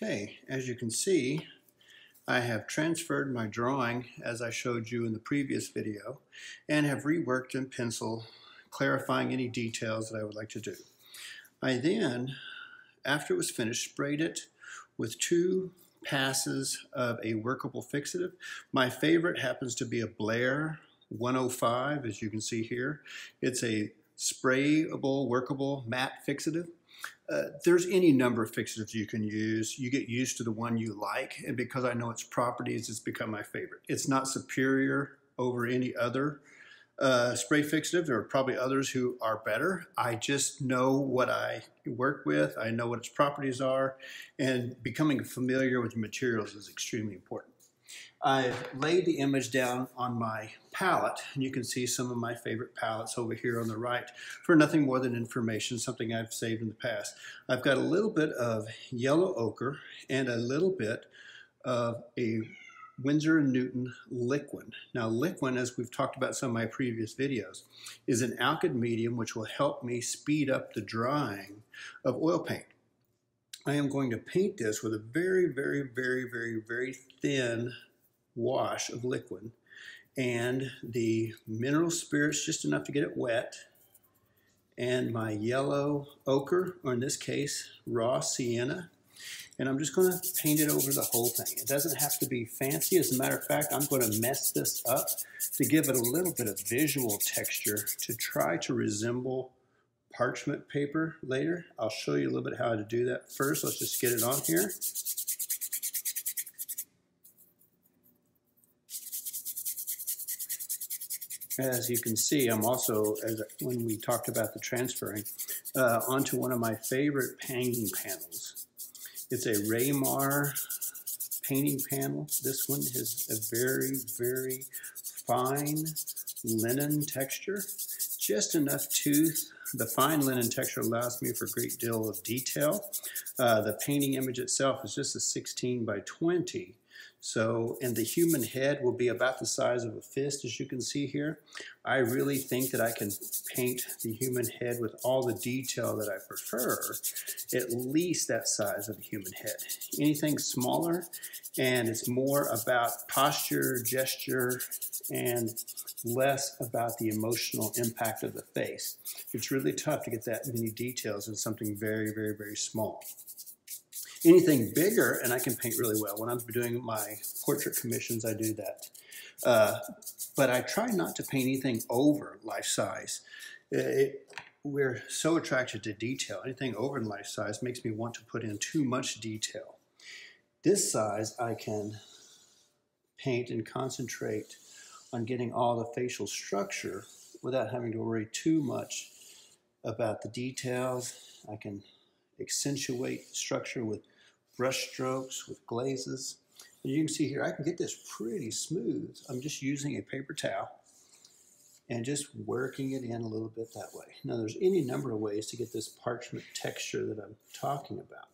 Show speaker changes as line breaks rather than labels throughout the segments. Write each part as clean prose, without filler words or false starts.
Okay, as you can see, I have transferred my drawing as I showed you in the previous video and have reworked in pencil, clarifying any details that I would like to do. I then, after it was finished, sprayed it with 2 passes of a workable fixative. My favorite happens to be a Blair 105, as you can see here. It's a sprayable, workable matte fixative. There's any number of fixatives you can use. You get used to the one you like, and because I know its properties, it's become my favorite. It's not superior over any other spray fixative. There are probably others who are better. I just know what I work with. I know what its properties are, and becoming familiar with the materials is extremely important. I've laid the image down on my palette, and you can see some of my favorite palettes over here on the right for nothing more than information, something I've saved in the past. I've got a little bit of yellow ochre and a little bit of a Winsor & Newton liquid. Now liquid, as we've talked about in some of my previous videos, is an alkyd medium which will help me speed up the drying of oil paint. I am going to paint this with a very, very, very, very, very thin wash of liquid and the mineral spirits just enough to get it wet, and my yellow ochre, or in this case raw sienna, and I'm just going to paint it over the whole thing. It doesn't have to be fancy. As a matter of fact, I'm going to mess this up to give it a little bit of visual texture to try to resemble parchment paper later. I'll show you a little bit how to do that. First, let's just get it on here. As you can see, I'm also, when we talked about the transferring, onto one of my favorite painting panels. It's a Raymar painting panel. This one is a very, very fine linen texture, just enough tooth. The fine linen texture allows me for a great deal of detail. The painting image itself is just a 16 by 20. So, and the human head will be about the size of a fist, as you can see here. I really think that I can paint the human head with all the detail that I prefer, at least that size of a human head. Anything smaller, and it's more about posture, gesture, and less about the emotional impact of the face. It's really tough to get that many details in something very, very, very small. Anything bigger, and I can paint really well. When I'm doing my portrait commissions, I do that. But I try not to paint anything over life size. We're so attracted to detail. Anything over life size makes me want to put in too much detail. This size, I can paint and concentrate on getting all the facial structure without having to worry too much about the details. I can accentuate the structure with brush strokes, with glazes. And you can see here, I can get this pretty smooth. I'm just using a paper towel and just working it in a little bit that way. Now there's any number of ways to get this parchment texture that I'm talking about.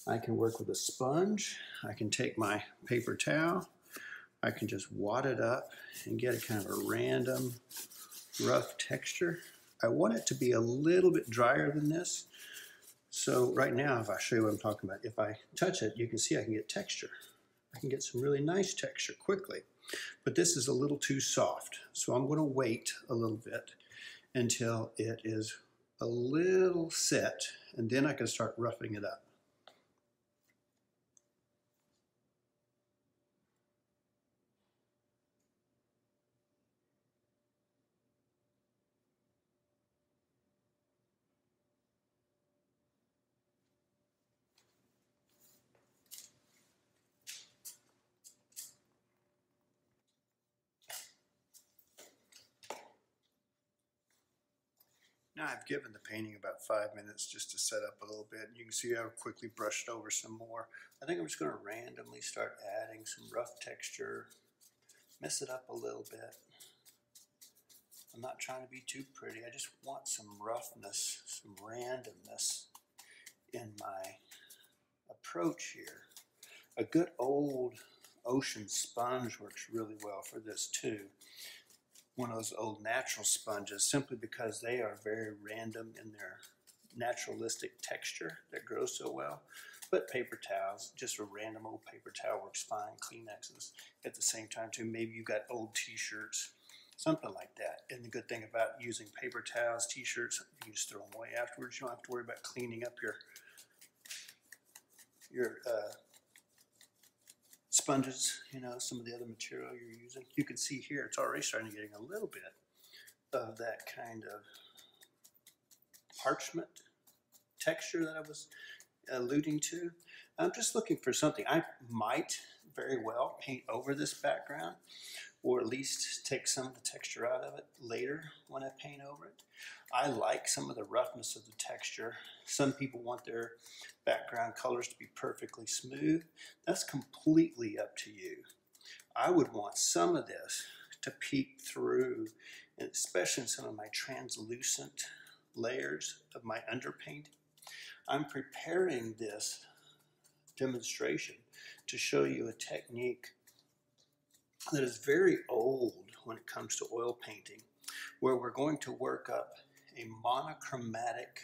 I can work with a sponge. I can take my paper towel. I can just wad it up and get a kind of a random rough texture. I want it to be a little bit drier than this. So right now, if I show you what I'm talking about, if I touch it, you can see I can get texture. I can get some really nice texture quickly. But this is a little too soft. So I'm going to wait a little bit until it is a little set, and then I can start roughing it up. Now I've given the painting about 5 minutes just to set up a little bit. You can see I've quickly brushed over some more. I think I'm just going to randomly start adding some rough texture, mess it up a little bit. I'm not trying to be too pretty. I just want some roughness, some randomness in my approach here. A good old ocean sponge works really well for this too. One of those old natural sponges, simply because they are very random in their naturalistic texture that grows so well. But paper towels, just a random old paper towel works fine. Kleenexes at the same time too. Maybe you got old t-shirts, something like that. And the good thing about using paper towels, t-shirts, you can just throw them away afterwards. You don't have to worry about cleaning up your sponges, you know, some of the other material you're using. You can see here it's already starting to getting a little bit of that kind of parchment texture that I was alluding to. I'm just looking for something. I might very well paint over this background, or at least take some of the texture out of it later when I paint over it. I like some of the roughness of the texture. Some people want their background colors to be perfectly smooth. That's completely up to you. I would want some of this to peek through, especially in some of my translucent layers of my underpainting. I'm preparing this demonstration to show you a technique that is very old when it comes to oil painting, where we're going to work up a monochromatic,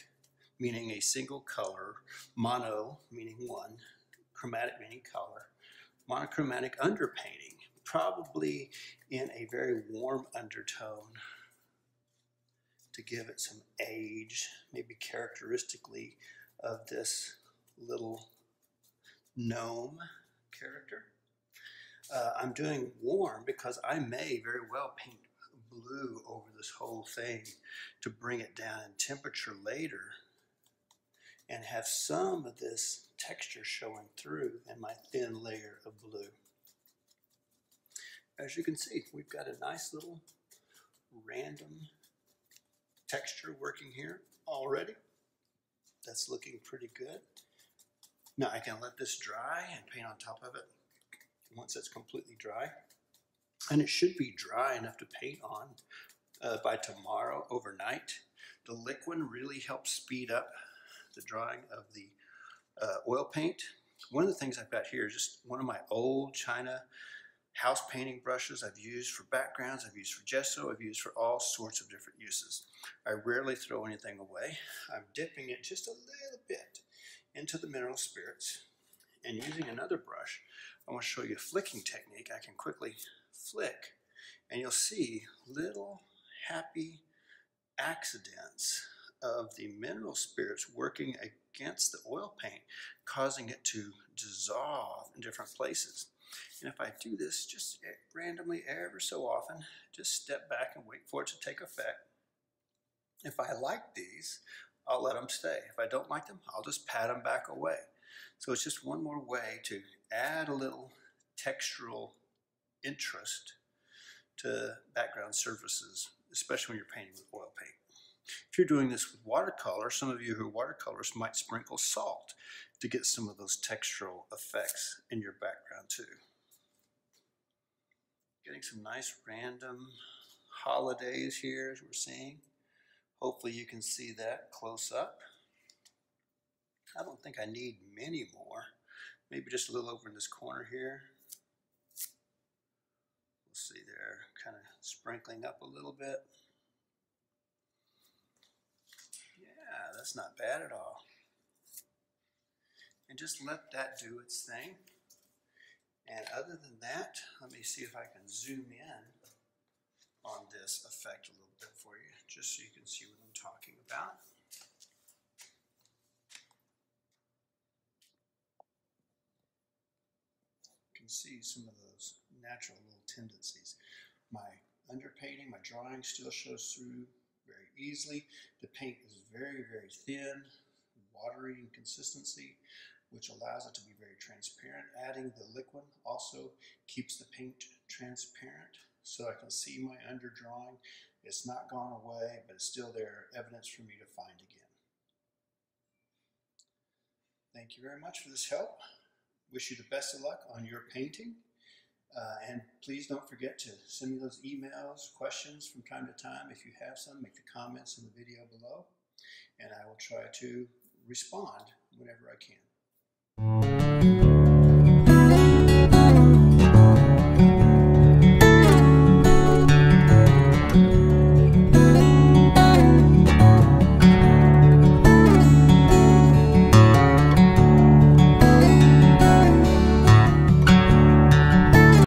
meaning a single color, mono meaning one, chromatic meaning color, monochromatic underpainting, probably in a very warm undertone to give it some age, maybe characteristically of this little gnome character. I'm doing warm because I may very well paint blue over this whole thing to bring it down in temperature later and have some of this texture showing through in my thin layer of blue. As you can see, we've got a nice little random texture working here already. That's looking pretty good. Now I can let this dry and paint on top of it once it's completely dry. And it should be dry enough to paint on by tomorrow overnight. The liquid really helps speed up the drying of the oil paint. One of the things I've got here is just one of my old China house painting brushes I've used for backgrounds, I've used for gesso, I've used for all sorts of different uses. I rarely throw anything away. I'm dipping it just a little bit into the mineral spirits, and using another brush, I want to show you a flicking technique. I can quickly flick and you'll see little happy accidents of the mineral spirits working against the oil paint, causing it to dissolve in different places. And if I do this just randomly ever so often, just step back and wait for it to take effect. If I like these, I'll let them stay. If I don't like them, I'll just pat them back away. So it's just one more way to add a little textural interest to background surfaces, especially when you're painting with oil paint. If you're doing this with watercolor, some of you who are watercolorists might sprinkle salt to get some of those textural effects in your background too. Getting some nice random holidays here as we're seeing. Hopefully you can see that close up. I don't think I need many more. Maybe just a little over in this corner here. We'll see there, kind of sprinkling up a little bit. Yeah, that's not bad at all. And just let that do its thing. And other than that, let me see if I can zoom in on this effect a little bit for you, just so you can see what I'm talking about. You can see some of those natural little tendencies. My underpainting, my drawing still shows through very easily. The paint is very, very thin, watery in consistency, which allows it to be very transparent. Adding the liquid also keeps the paint transparent, so I can see my underdrawing. It's not gone away, but it's still there, evidence for me to find again. Thank you very much for this help. Wish you the best of luck on your painting. And please don't forget to send me those emails, questions from time to time. If you have some, make the comments in the video below, and I will try to respond whenever I can.